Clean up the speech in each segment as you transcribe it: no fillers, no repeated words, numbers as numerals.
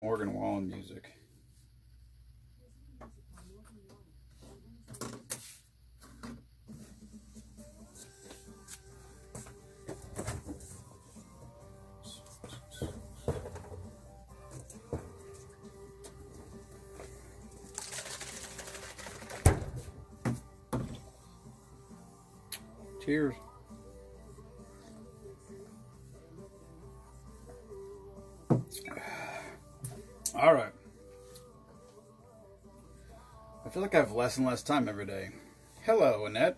Morgan Wallen music. Cheers. All right. I feel like I have less and less time every day. Hello, Annette.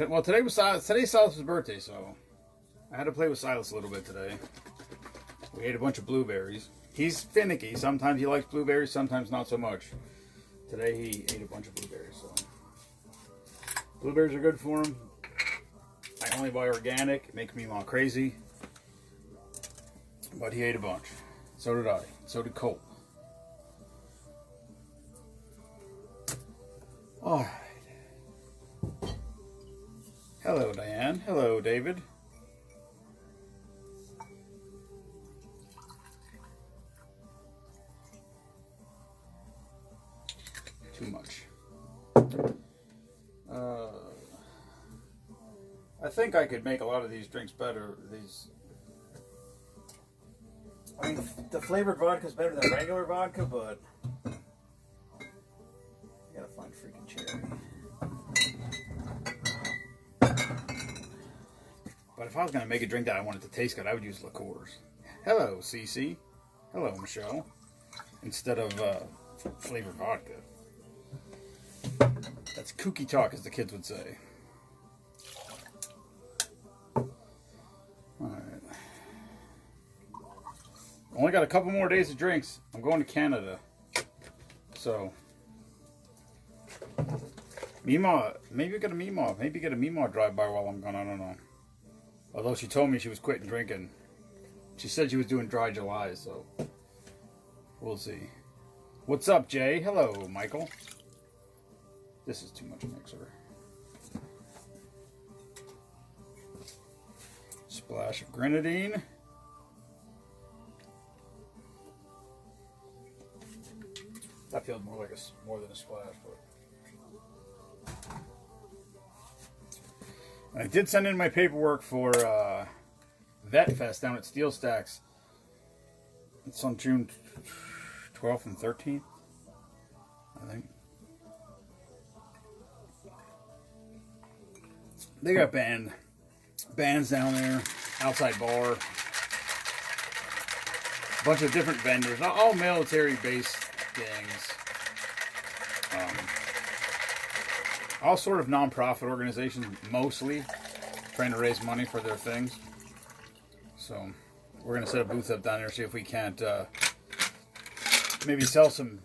Well, today's Silas's birthday, so I had to play with Silas a little bit today. We ate a bunch of blueberries. He's finicky. Sometimes he likes blueberries, sometimes not so much. Today he ate a bunch of blueberries. So blueberries are good for him. I only buy organic. It makes me all crazy. But he ate a bunch. So did I. So did Colt. All right. Hello, Diane. Hello, David. Too much. I think I could make a lot of these drinks better. I mean, the flavored vodka is better than regular vodka, but I gotta find freaking cherry. But if I was gonna make a drink that I wanted to taste good, I would use liqueurs. Hello, Cece. Hello, Michelle. Instead of flavored vodka. That's kooky talk, as the kids would say. Alright. Only got a couple more days of drinks. I'm going to Canada. So. Meemaw. Maybe get a Meemaw. Maybe get a Meemaw drive-by while I'm gone. I don't know. Although she told me she was quitting drinking. She said she was doing dry July, so. We'll see. What's up, Jay? Hello, Michael. This is too much mixer. Splash of grenadine. That feels more like more than a splash, but I did send in my paperwork for Vet Fest down at Steel Stacks. It's on June 12th and 13th, I think. They got bands down there, outside bar, a bunch of different vendors, all military-based gangs, all sort of non-profit organizations, mostly trying to raise money for their things. So we're gonna set a booth up down there, see if we can't maybe sell some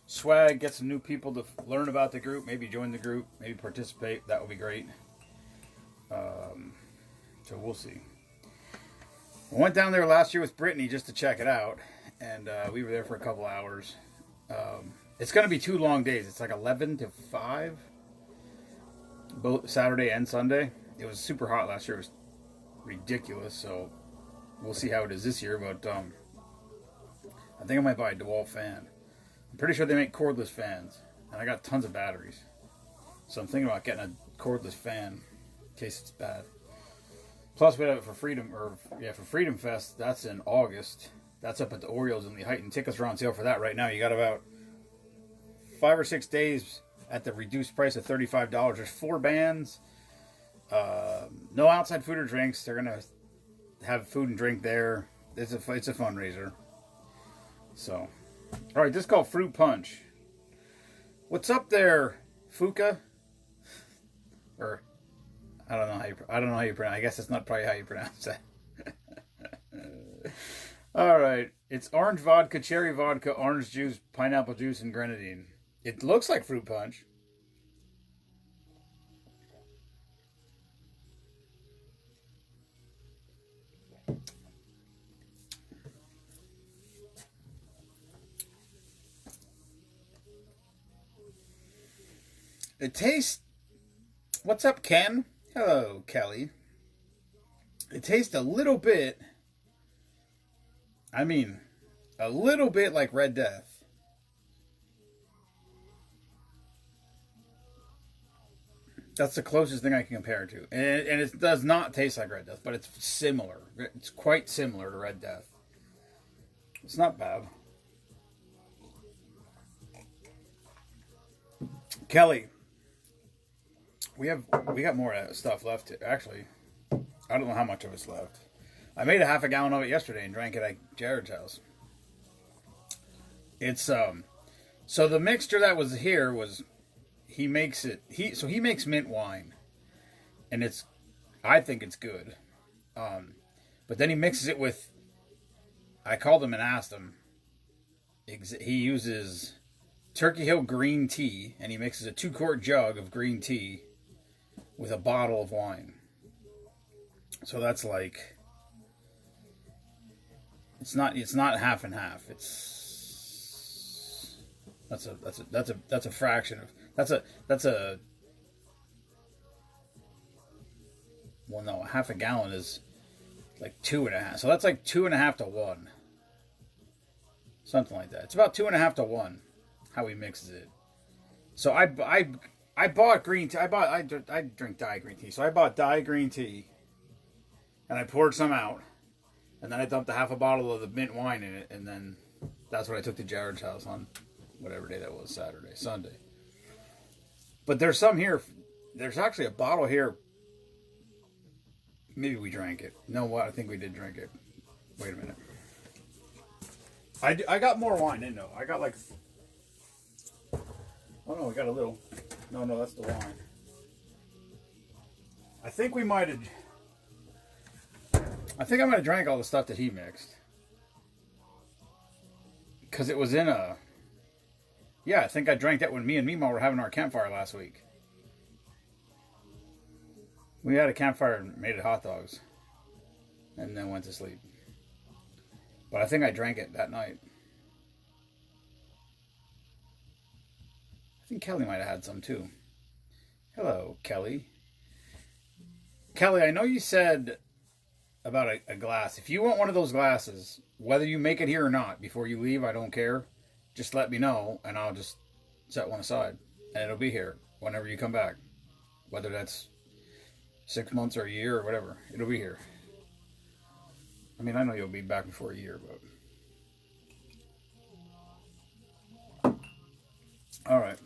swag, get some new people to learn about the group, maybe join the group, maybe participate. That would be great. So we'll see. I went down there last year with Brittany just to check it out, and we were there for a couple hours. It's going to be 2 long days. It's like 11 to 5, both Saturday and Sunday. It was super hot last year. It was ridiculous, so we'll see how it is this year, but I think I might buy a DeWalt fan. I'm pretty sure they make cordless fans, and I got tons of batteries. So I'm thinking about getting a cordless fan in case it's bad. Plus, we have it for Freedom Fest. That's in August. That's up at the Orioles in the Heighton. Tickets are on sale for that right now. You got about 5 or 6 days at the reduced price of $35. There's 4 bands. No outside food or drinks. They're gonna have food and drink there. It's a fundraiser. So, all right. This is called Fruit Punch. What's up there, Fuka? Or I don't know how you pronounce. I guess that's not probably how you pronounce that. All right, it's orange vodka, cherry vodka, orange juice, pineapple juice, and grenadine. It looks like fruit punch. It tastes. What's up, Ken? Hello, Kelly. It tastes a little bit, I mean, a little bit like Red Death. That's the closest thing I can compare it to. And it does not taste like Red Death, but it's similar. It's quite similar to Red Death. It's not bad. Kelly, we got more stuff left. Actually, I don't know how much of it's left. I made a half a gallon of it yesterday and drank it at Jared's house. It's so the mixture that was here was he makes mint wine, and I think it's good. But then he mixes it with, I called him and asked him. He uses Turkey Hill green tea, and he mixes a 2-quart jug of green tea with a bottle of wine. So that's like, it's not half and half. That's a fraction of well, no, half a gallon is like 2.5. So that's like 2.5 to 1. Something like that. It's about 2.5 to 1 how he mixes it. So I bought green tea. I drink Diet green tea. So I bought Diet green tea, and I poured some out, and then I dumped a half a bottle of the mint wine in it, and then that's what I took to Jared's house on whatever day that was, Sunday. But there's some here. There's actually a bottle here. Maybe we drank it. You know what? I think we did drink it. Wait a minute. I got more wine in though. I got like. Oh no, we got a little. No, that's the wine. I think I might have drank all the stuff that he mixed. Because it was in a. Yeah, I think I drank that when me and Mima were having our campfire last week. We had a campfire and made it hot dogs. And then went to sleep. But I think I drank it that night. I think Kelly might have had some too. Hello, Kelly. Kelly, I know you said about a glass. If you want one of those glasses, whether you make it here or not, before you leave, I don't care. Just let me know, and I'll just set one aside. And it'll be here whenever you come back. Whether that's 6 months or a year or whatever. It'll be here. I mean, I know you'll be back before a year, but... Alright.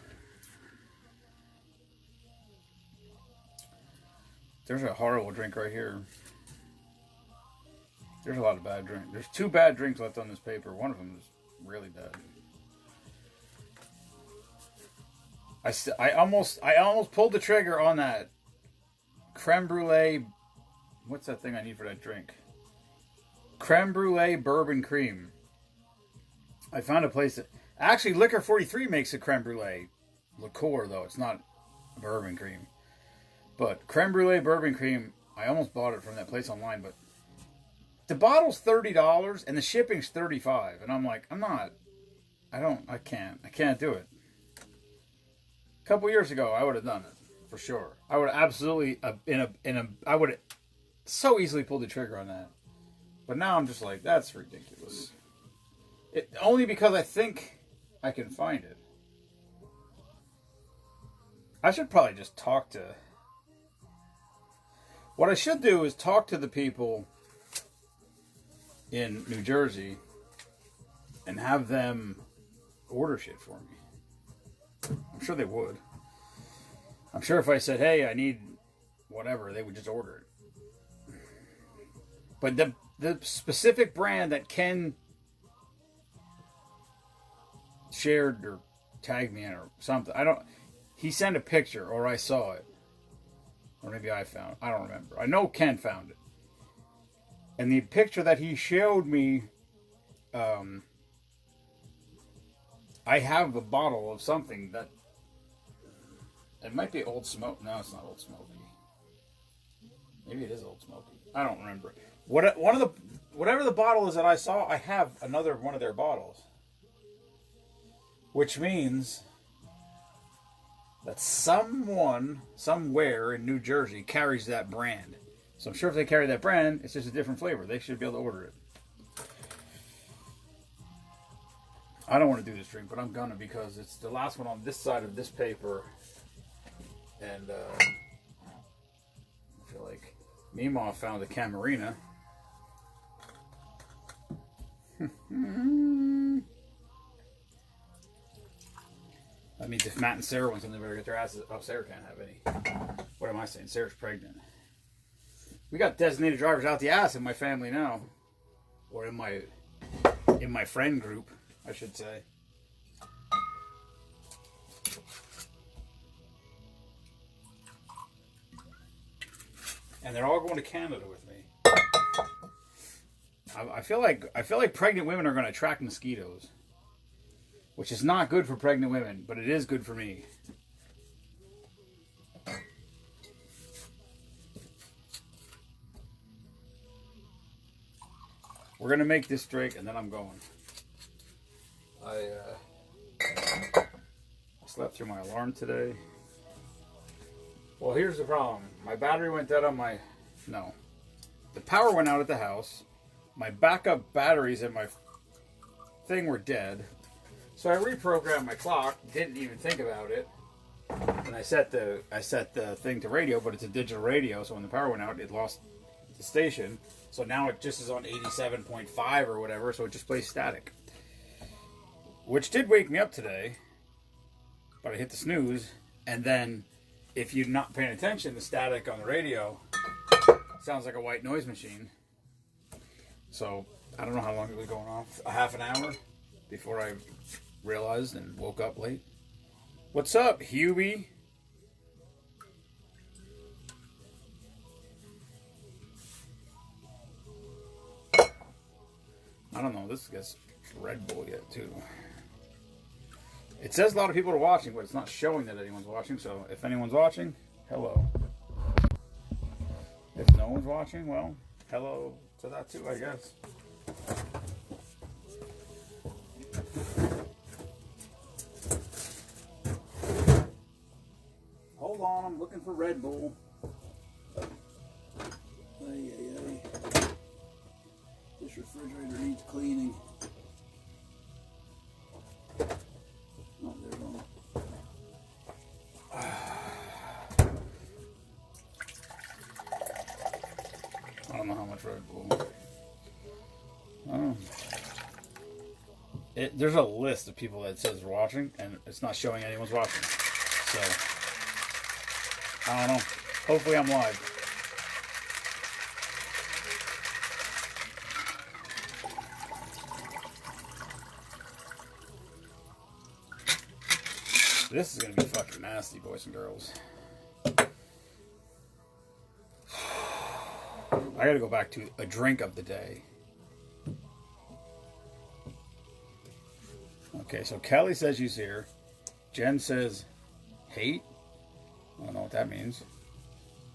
There's a horrible drink right here. There's a lot of bad drinks. There's 2 bad drinks left on this paper. One of them is really bad. I almost pulled the trigger on that creme brulee. What's that thing I need for that drink? Creme brulee bourbon cream. I found a place that actually Liquor 43 makes a creme brulee liqueur though. It's not bourbon cream, but creme brulee bourbon cream. I almost bought it from that place online, but the bottle's $30 and the shipping's $35, and I'm like, I can't do it. A couple years ago, I would have done it for sure. I would have absolutely I would have so easily pulled the trigger on that. But now I'm just like, that's ridiculous. Only because I think I can find it. I should probably just talk to. What I should do is talk to the people in New Jersey and have them order shit for me. I'm sure they would. I'm sure if I said, hey, I need whatever, they would just order it. But the specific brand that Ken shared or tagged me in or something, he sent a picture or I saw it. Or maybe I found it. I don't remember. I know Ken found it. And the picture that he showed me, I have a bottle of something that it might be Old Smoke. No, it's not Old Smoky. Maybe it is Old Smoky. I don't remember. Whatever the bottle is that I saw, I have another one of their bottles, which means that someone somewhere in New Jersey carries that brand. So I'm sure if they carry that brand, it's just a different flavor. They should be able to order it. I don't want to do this drink, but I'm gonna because it's the last one on this side of this paper. And I feel like Meemaw found a Camarina. That means if Matt and Sarah want something, they better get their asses up. Sarah can't have any. What am I saying? Sarah's pregnant. We got designated drivers out the ass in my family now, or in my friend group, I should say. And they're all going to Canada with me. I feel like pregnant women are going to attract mosquitoes, which is not good for pregnant women, but it is good for me. We're gonna make this drink, and then I'm going. I slept through my alarm today. Well, here's the problem. My battery went dead on my... No. The power went out at the house. My backup batteries in my thing were dead. So I reprogrammed my clock. Didn't even think about it. And I set the thing to radio, but it's a digital radio. So when the power went out, it lost the station. So now it just is on 87.5 or whatever. So it just plays static. Which did wake me up today. But I hit the snooze. And then... if you're not paying attention, the static on the radio sounds like a white noise machine. So, I don't know how long it was going off. A half an hour before I realized and woke up late. What's up, Hubie? I don't know. This gets Red Bull yet, too. It says a lot of people are watching, but it's not showing that anyone's watching. So if anyone's watching, hello. If no one's watching, well, hello to that too, I guess. Hold on, I'm looking for Red Bull. This refrigerator needs cleaning. I don't know how much Red Bull. Oh. There's a list of people that says watching, and it's not showing anyone's watching. So, I don't know. Hopefully I'm live. This is going to be fucking nasty, boys and girls. I gotta go back to a drink of the day. Okay, so Kelly says she's here. Jen says hate. I don't know what that means.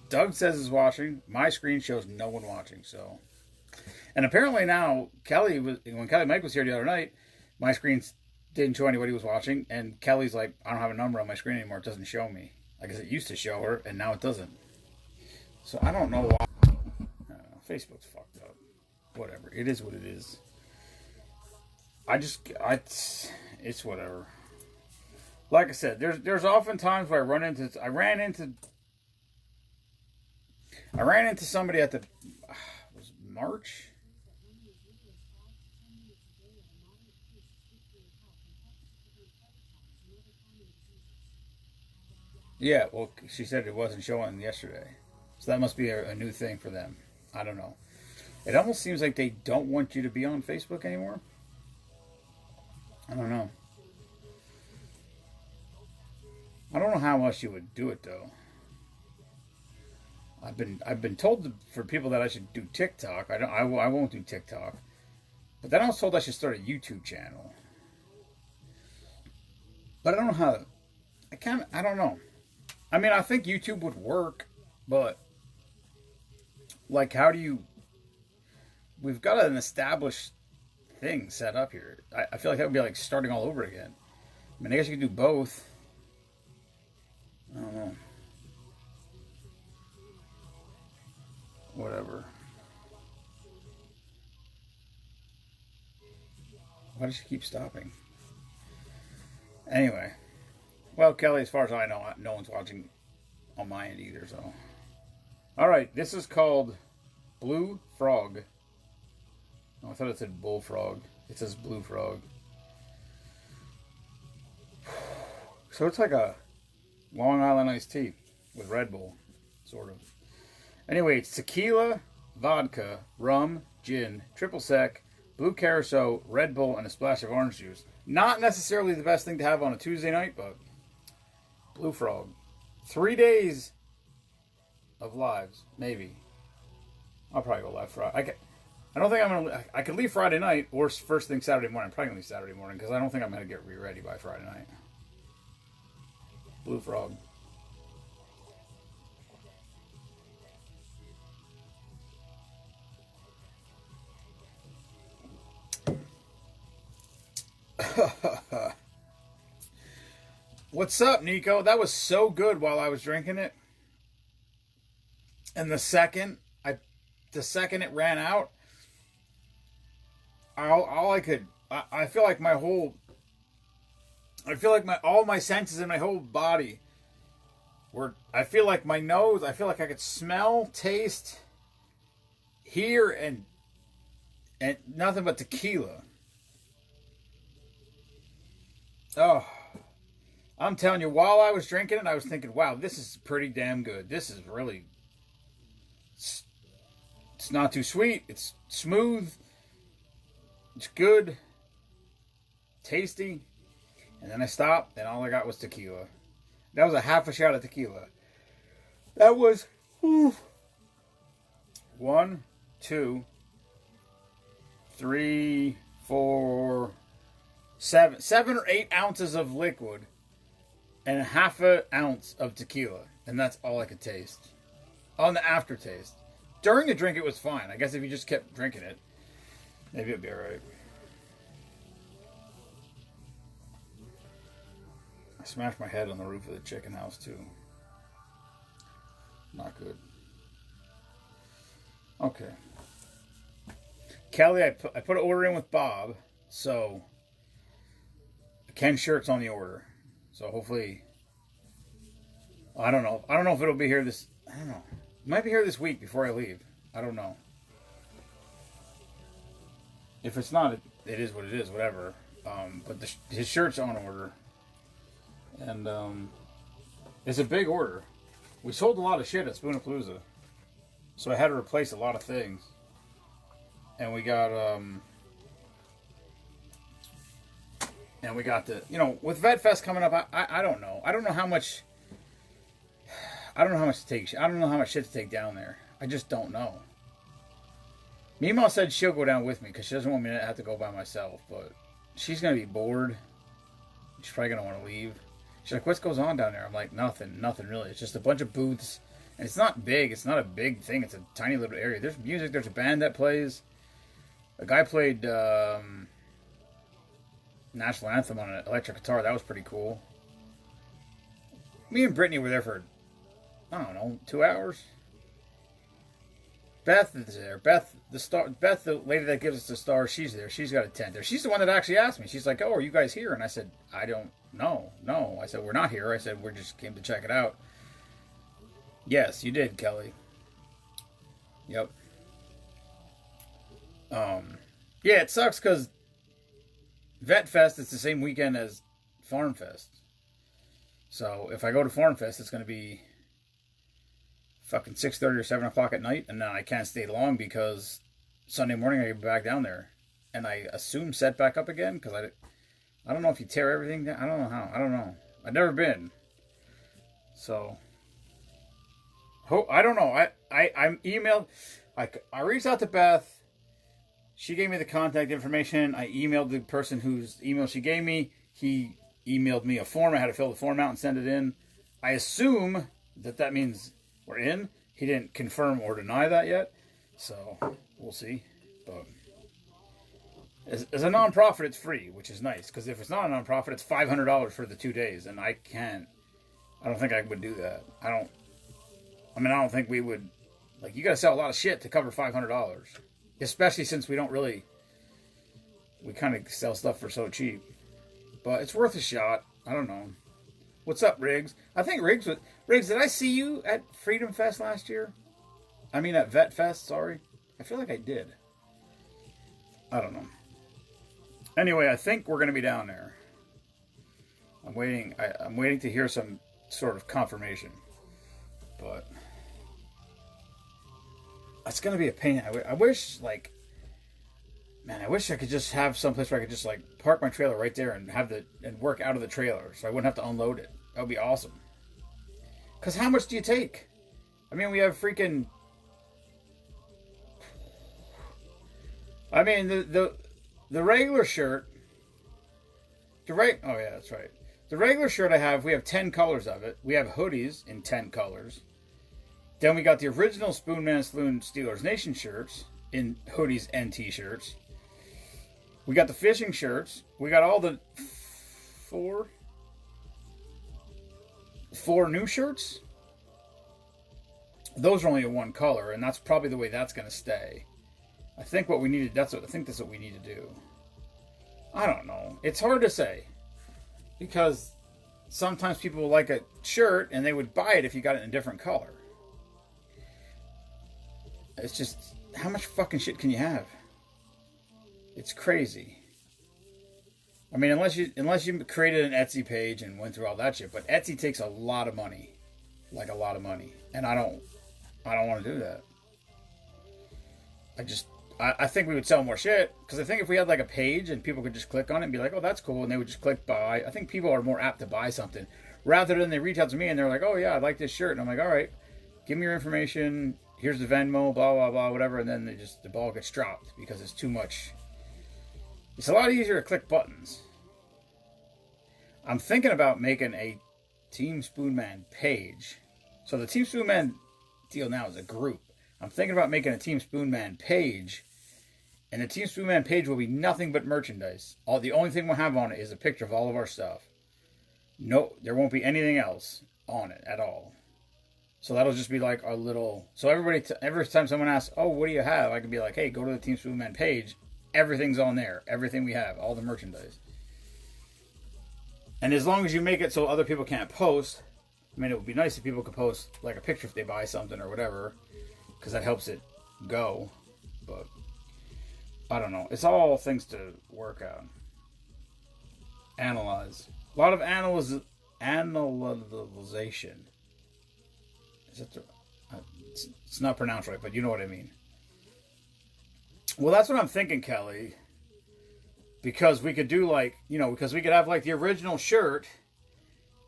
Doug says is watching. My screen shows no one watching, so. And apparently now, when Kelly Mike was here the other night, my screen didn't show anybody was watching, and Kelly's like, I don't have a number on my screen anymore. It doesn't show me. I guess it used to show her, and now it doesn't. So I don't know why. Facebook's fucked up. Whatever. It is what it is. It's whatever. Like I said, there's often times where I ran into somebody at was March? Yeah, well, she said it wasn't showing yesterday. So that must be a new thing for them. I don't know. It almost seems like they don't want you to be on Facebook anymore. I don't know. I don't know how else you would do it though. I've been told for people that I should do TikTok. I won't do TikTok. But then I was told I should start a YouTube channel. But I don't know how. I don't know. I mean, I think YouTube would work, but like, how do you? We've got an established thing set up here. I feel like that would be like starting all over again. I mean, I guess you could do both. I don't know. Whatever. Why does she keep stopping? Anyway. Well, Kelly, as far as I know, no one's watching on my end either, so. Alright, this is called Blue Frog. Oh, I thought it said bullfrog. It says blue frog. So it's like a Long Island iced tea with Red Bull, sort of. Anyway, it's tequila, vodka, rum, gin, triple sec, blue curacao, Red Bull, and a splash of orange juice. Not necessarily the best thing to have on a Tuesday night, but Blue Frog. 3 days of lives, maybe. I'll probably go live Friday. I don't think I'm gonna. I could leave Friday night or first thing Saturday morning. I'm probably gonna leave Saturday morning because I don't think I'm gonna get ready by Friday night. Blue Frog. What's up, Nico? That was so good while I was drinking it. And the second it ran out, I feel like all my senses in my whole body I feel like my nose, I feel like I could smell, taste, hear, and nothing but tequila. Oh, I'm telling you, while I was drinking it, I was thinking, wow, this is pretty damn good. This is really, it's not too sweet. It's smooth. It's good. Tasty. And then I stopped, and all I got was tequila. That was a half a shot of tequila. That was 1, 2, 3, 4, 7 or 8 ounces of liquid and half an ounce of tequila. And that's all I could taste. On the aftertaste. During the drink, it was fine. I guess if you just kept drinking it, maybe it'd be alright. I smashed my head on the roof of the chicken house, too. Not good. Okay. Kelly, I put an order in with Bob, so Ken's shirt's on the order. So hopefully, I don't know. I don't know if it'll be here this, I don't know. It might be here this week before I leave. I don't know. If it's not, it is what it is, whatever. But his shirt's on order. And it's a big order. We sold a lot of shit at Spoonapalooza. So I had to replace a lot of things. And we got the, with VetFest coming up, I don't know. I don't know how much to take. I don't know how much shit to take down there. I just don't know. Mima said she'll go down with me because she doesn't want me to have to go by myself. But she's going to be bored. She's probably going to want to leave. She's like, what goes on down there? I'm like, nothing really. It's just a bunch of booths. And it's not big. It's not a big thing. It's a tiny little area. There's music. There's a band that plays. A guy played National Anthem on an electric guitar. That was pretty cool. Me and Brittany were there for, I don't know, 2 hours. Beth is there. Beth, the lady that gives us the stars, she's there. She's got a tent there. She's the one that actually asked me. She's like, oh, are you guys here? And I said, I don't know. No. I said, we're not here. I said, we just came to check it out. Yes, you did, Kelly. Yep. Yeah, it sucks because VetFest is the same weekend as FarmFest. So if I go to FarmFest, it's going to be fucking 6:30 or 7 o'clock at night, and then I can't stay long because Sunday morning I get back down there, and I assume set back up again because I don't know if you tear everything down. I don't know how. I don't know. I've never been. So I don't know. I'm emailed. I reached out to Beth. She gave me the contact information. I emailed the person whose email she gave me. He emailed me a form. I had to fill the form out and send it in. I assume that means we're in. He didn't confirm or deny that yet. So, we'll see. But as a non-profit, it's free, which is nice. Because if it's not a non-profit, it's $500 for the 2 days. And I don't think I would do that. I don't think we would Like, you got to sell a lot of shit to cover $500. Especially since we kind of sell stuff for so cheap. But it's worth a shot. I don't know. What's up, Riggs? I think Riggs, did I see you at Freedom Fest last year? I mean, at Vet Fest, sorry. I feel like I did. I don't know. Anyway, I think we're going to be down there. I'm waiting to hear some sort of confirmation. But it's going to be a pain. I wish, like, man, I wish I could just have some place where I could just, like, park my trailer right there and and work out of the trailer so I wouldn't have to unload it. That would be awesome. Because how much do you take? I mean, we have freaking... I mean, the regular shirt... Oh, yeah, that's right. The regular shirt we have 10 colors of it. We have hoodies in 10 colors. Then we got the original Spoonman Saloon Steelers Nation shirts in hoodies and t-shirts. We got the fishing shirts. We got all the four new shirts. Those are only in one color, and that's probably the way that's going to stay. I think that's what we need to do. I don't know. It's hard to say. Because sometimes people will like a shirt and they would buy it if you got it in a different color. It's just, how much fucking shit can you have? It's crazy. I mean, unless you created an Etsy page and went through all that shit, but Etsy takes a lot of money. Like a lot of money. And I don't want to do that. I think we would sell more shit, because I think if we had like a page and people could just click on it and be like, oh, that's cool, and they would just click buy, I think people are more apt to buy something, rather than they reach out to me and they're like, oh yeah, I like this shirt, and I'm like, all right, give me your information, here's the Venmo, blah, blah, blah, whatever, and then the ball gets dropped, because it's too much. It's a lot easier to click buttons. I'm thinking about making a Team Spoonman page. So the Team Spoonman deal now is a group. I'm thinking about making a Team Spoonman page. And the Team Spoonman page will be nothing but merchandise. The only thing we'll have on it is a picture of all of our stuff. No, there won't be anything else on it at all. So that'll just be like our little... So every time someone asks, oh, what do you have? I can be like, hey, go to the Team Spoonman page. Everything's on there. Everything we have. All the merchandise. And as long as you make it so other people can't post... I mean, it would be nice if people could post like a picture if they buy something or whatever. Because that helps it go. But... I don't know. It's all things to work out. Analyze. A lot of analyzation. Is that it's not pronounced right, but you know what I mean. Well, that's what I'm thinking, Kelly. Because we could do because we could have like the original shirt,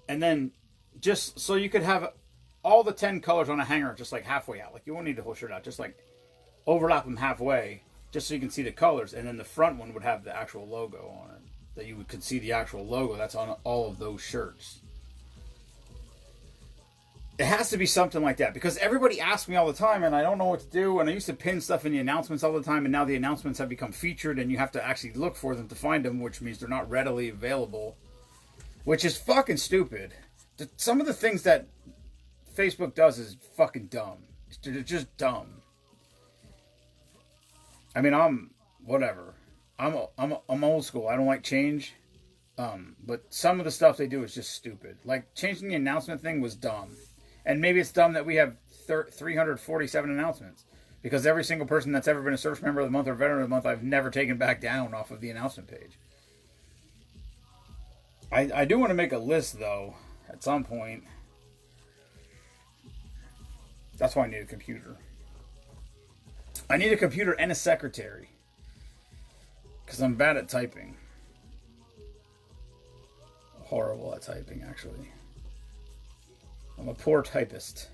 and then just so you could have all the 10 colors on a hanger just like halfway out. Like you won't need the whole shirt out. Just like overlap them halfway. Just so you can see the colors, and then the front one would have the actual logo on it. That you could see the actual logo that's on all of those shirts. It has to be something like that, because everybody asks me all the time, and I don't know what to do, and I used to pin stuff in the announcements all the time, and now the announcements have become featured, and you have to actually look for them to find them, which means they're not readily available, which is fucking stupid. Some of the things that Facebook does is fucking dumb. They're just dumb. I mean, I'm old school. I don't like change. But some of the stuff they do is just stupid. Like changing the announcement thing was dumb. And maybe it's dumb that we have 347 announcements, because every single person that's ever been a service member of the month or veteran of the month, I've never taken back down off of the announcement page. I do want to make a list though at some point. That's why I need a computer. I need a computer and a secretary. Because I'm bad at typing. Horrible at typing, actually. I'm a poor typist.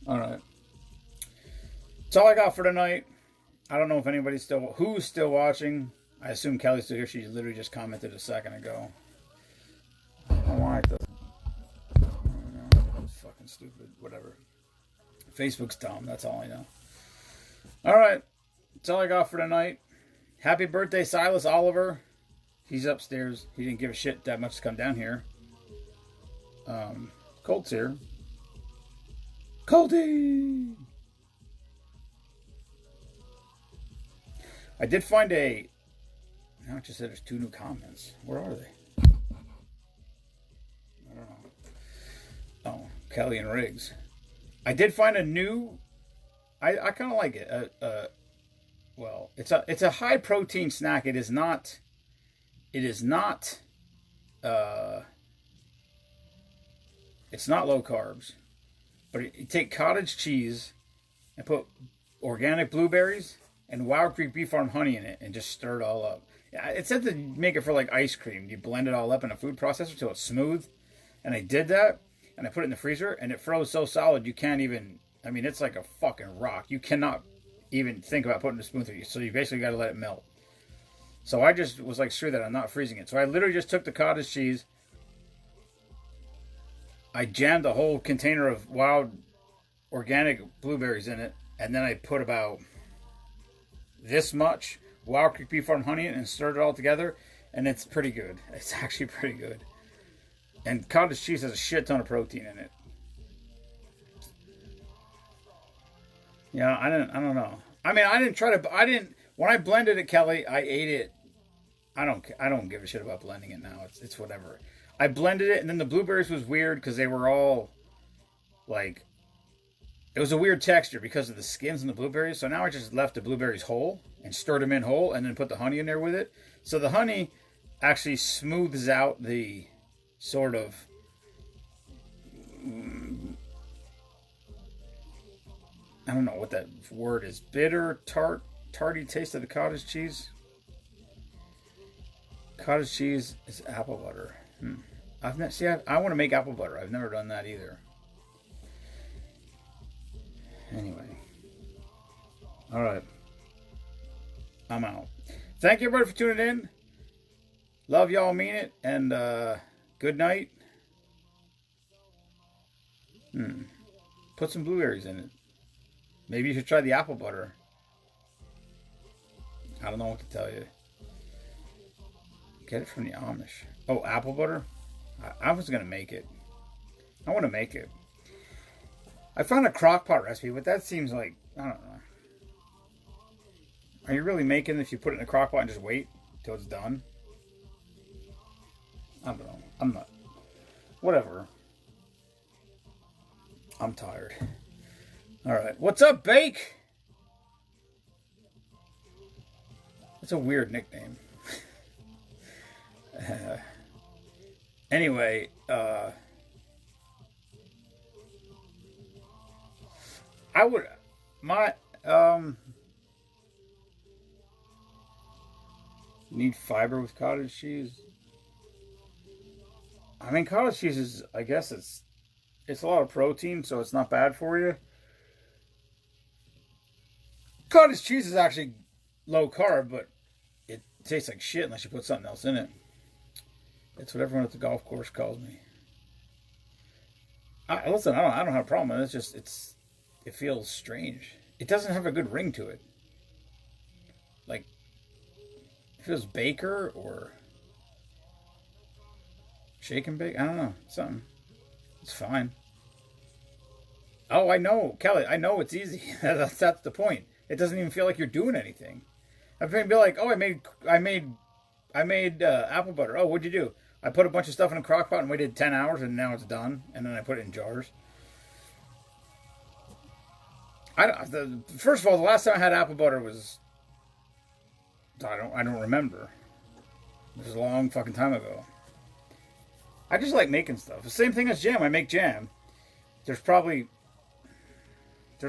Alright. That's all I got for tonight. I don't know if anybody's who's still watching. I assume Kelly's still here. She literally just commented a second ago. I don't know why it doesn't. It's fucking stupid. Whatever. Facebook's dumb. That's all I know. Alright. That's all I got for tonight. Happy birthday, Silas Oliver. He's upstairs. He didn't give a shit that much to come down here. Colt's here. Colty! I did find a... Now it just said there's 2 new comments. Where are they? I don't know. Oh, Kelly and Riggs. I did find a new... I kind of like it. Well, it's a high protein snack. It is not... it's not low carbs. But you take cottage cheese and put organic blueberries and Wild Creek Bee Farm honey in it and just stir it all up. It said to make it for like ice cream. You blend it all up in a food processor until it's smooth. And I did that, and I put it in the freezer, and it froze so solid you can't even... I mean, it's like a fucking rock. You cannot even think about putting a spoon through it. So you basically got to let it melt. So I just was like, screw that, I'm not freezing it. So I literally just took the cottage cheese. I jammed a whole container of wild organic blueberries in it. And then I put about this much Wild Creek Bee Farm honey in it and stirred it all together. And it's pretty good. It's actually pretty good. And cottage cheese has a shit ton of protein in it. Yeah, I don't know. I mean, when I blended it, Kelly, I ate it. I don't give a shit about blending it now. It's whatever. I blended it, and then the blueberries was weird because they were all like, it was a weird texture because of the skins and the blueberries. So now I just left the blueberries whole and stirred them in whole, and then put the honey in there with it. So the honey actually smooths out the sort of I don't know what that word is. Bitter, tarty taste of the cottage cheese. Cottage cheese is apple butter. I want to make apple butter. I've never done that either. Anyway. Alright. I'm out. Thank you everybody for tuning in. Love y'all, mean it. And good night. Put some blueberries in it. Maybe you should try the apple butter. I don't know what to tell you. Get it from the Amish. Oh, apple butter? I was going to make it. I want to make it. I found a crock pot recipe, but that seems like, I don't know. Are you really making it if you put it in a crock pot and just wait till it's done? I don't know. I'm not. Whatever. I'm tired. Alright. What's up, Bake? That's a weird nickname. Anyway, I would... Need fiber with cottage cheese? I mean, cottage cheese is... I guess it's a lot of protein, so it's not bad for you. Cottage cheese is actually low carb, but it tastes like shit unless you put something else in it. It's what everyone at the golf course calls me. Listen, I don't have a problem with it. It's just, it feels strange. It doesn't have a good ring to it. Like, it feels baker or shake and bake. I don't know. Something. It's fine. Oh, I know, Kelly. I know it's easy. That's the point. It doesn't even feel like you're doing anything. I've been like, oh, I made apple butter. Oh, what'd you do? I put a bunch of stuff in a crock pot and waited 10 hours, and now it's done. And then I put it in jars. First of all, the last time I had apple butter was, I don't remember. It was a long fucking time ago. I just like making stuff. The same thing as jam. I make jam. There's probably I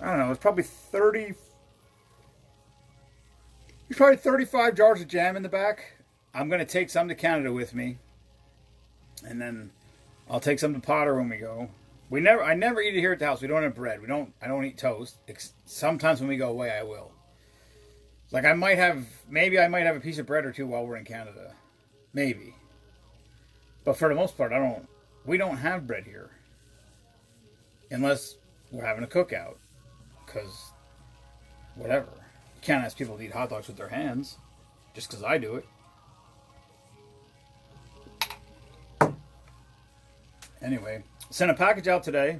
don't know, there's probably 35 jars of jam in the back. I'm going to take some to Canada with me. And then I'll take some to Potter when we go. I never eat it here at the house. We don't have bread. I don't eat toast. Sometimes when we go away, I will. Like maybe I might have a piece of bread or two while we're in Canada. Maybe. But for the most part, we don't have bread here. Unless we're having a cookout. Because, whatever. You can't ask people to eat hot dogs with their hands. Just because I do it. Anyway, sent a package out today.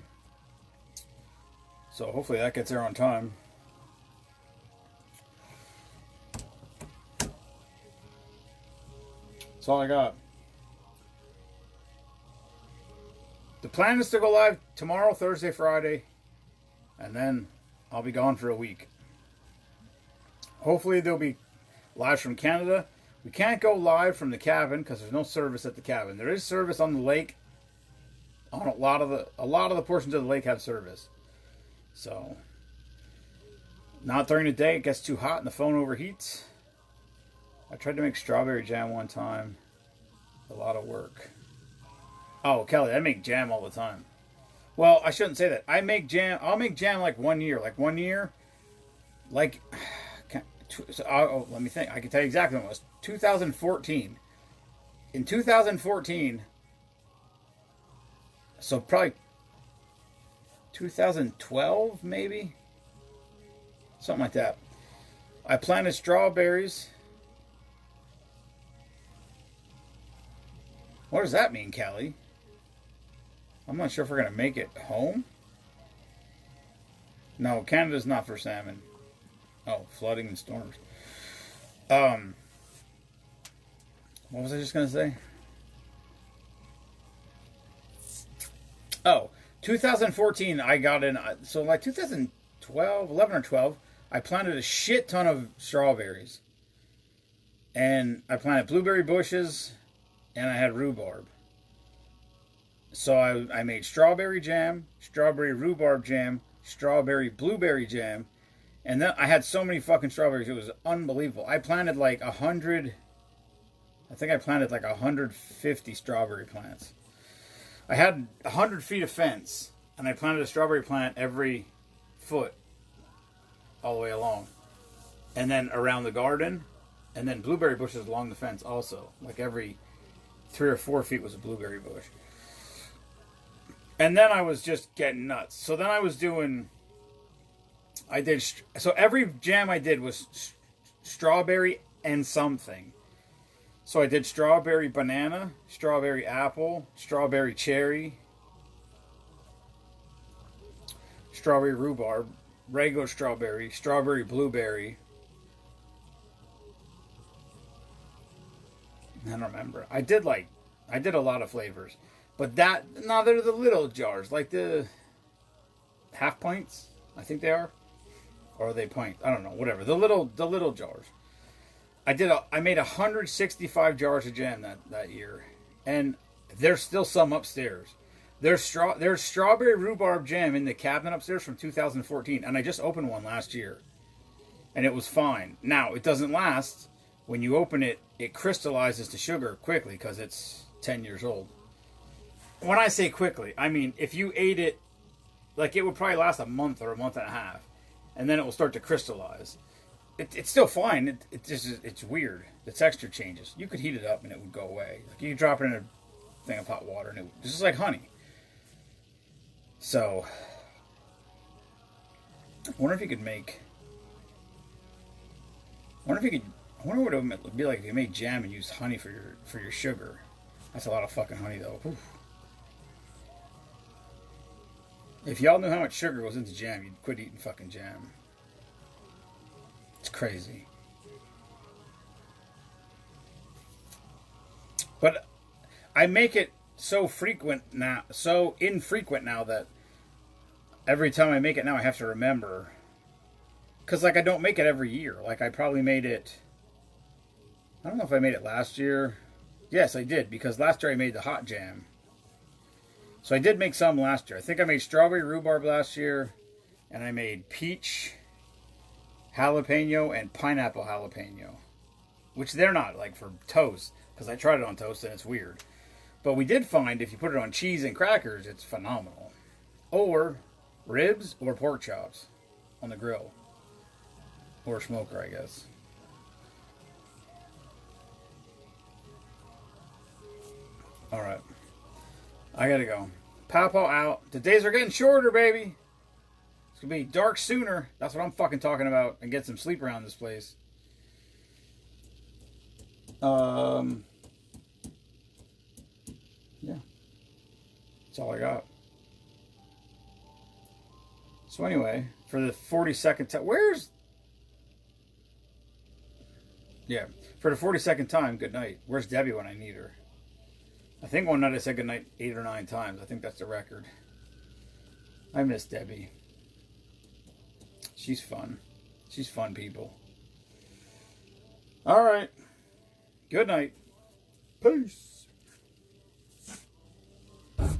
So hopefully that gets there on time. That's all I got. The plan is to go live tomorrow, Thursday, Friday, and then I'll be gone for a week. Hopefully there'll be lives from Canada. We can't go live from the cabin because there's no service at the cabin. There is service on the lake. On a lot of the portions of the lake have service. So, not during the day. It gets too hot and the phone overheats. I tried to make strawberry jam one time. A lot of work. Oh, Kelly, I make jam all the time. Well, I shouldn't say that. I make jam. I'll make jam like 1 year. Like 1 year. Like, let me think. I can tell you exactly when it was. 2014. In 2014, so probably 2012, maybe? Something like that. I planted strawberries. What does that mean, Callie? I'm not sure if we're going to make it home. No, Canada's not for salmon. Oh, flooding and storms. What was I just going to say? Oh, 2014, I got in. So, like 2012, 11 or 12, I planted a shit ton of strawberries. And I planted blueberry bushes, and I had rhubarb. So I made strawberry jam, strawberry rhubarb jam, strawberry blueberry jam, and then I had so many fucking strawberries, it was unbelievable. I planted like 100, I think I planted like 150 strawberry plants. I had 100 feet of fence, and I planted a strawberry plant every foot all the way along. And then around the garden, and then blueberry bushes along the fence also. Like every 3 or 4 feet was a blueberry bush. And then I was just getting nuts. So then so every jam I did was strawberry and something. So I did strawberry banana, strawberry apple, strawberry cherry, strawberry rhubarb, regular strawberry, strawberry blueberry. I don't remember. I did a lot of flavors. But they're the little jars, like the half pints, I think they are. Or are they pint? I don't know, whatever. The little jars. I made 165 jars of jam that year. And there's still some upstairs. There's strawberry rhubarb jam in the cabinet upstairs from 2014, and I just opened one last year. And it was fine. Now, it doesn't last. When you open it, it crystallizes to sugar quickly because it's 10 years old. When I say quickly, I mean if you ate it, like it would probably last a month or a month and a half, and then it will start to crystallize. It's still fine. It's weird. The texture changes. You could heat it up and it would go away. Like you could drop it in a thing of hot water and it's just like honey. So, I wonder if you could make. I wonder what it would be like if you made jam and used honey for your sugar. That's a lot of fucking honey though. Oof. If y'all knew how much sugar goes into jam, you'd quit eating fucking jam. It's crazy. But I make it so infrequent now that every time I make it now I have to remember. Because like I don't make it every year. Like I probably made it, I don't know if I made it last year. Yes, I did, because last year I made the hot jam. So I did make some last year. I think I made strawberry rhubarb last year, and I made peach jalapeno and pineapple jalapeno, which they're not like for toast, because I tried it on toast and it's weird. But we did find if you put it on cheese and crackers, it's phenomenal. Or ribs or pork chops on the grill. Or smoker, I guess. Alright. I gotta go. Pawpaw out. The days are getting shorter, baby. It's gonna be dark sooner. That's what I'm fucking talking about. And get some sleep around this place. Yeah. That's all I got. So anyway, for the 42nd time, for the 42nd time, good night. Where's Debbie when I need her? I think one night I said good night 8 or 9 times. I think that's the record. I miss Debbie. She's fun. She's fun people. All right. Good night. Peace.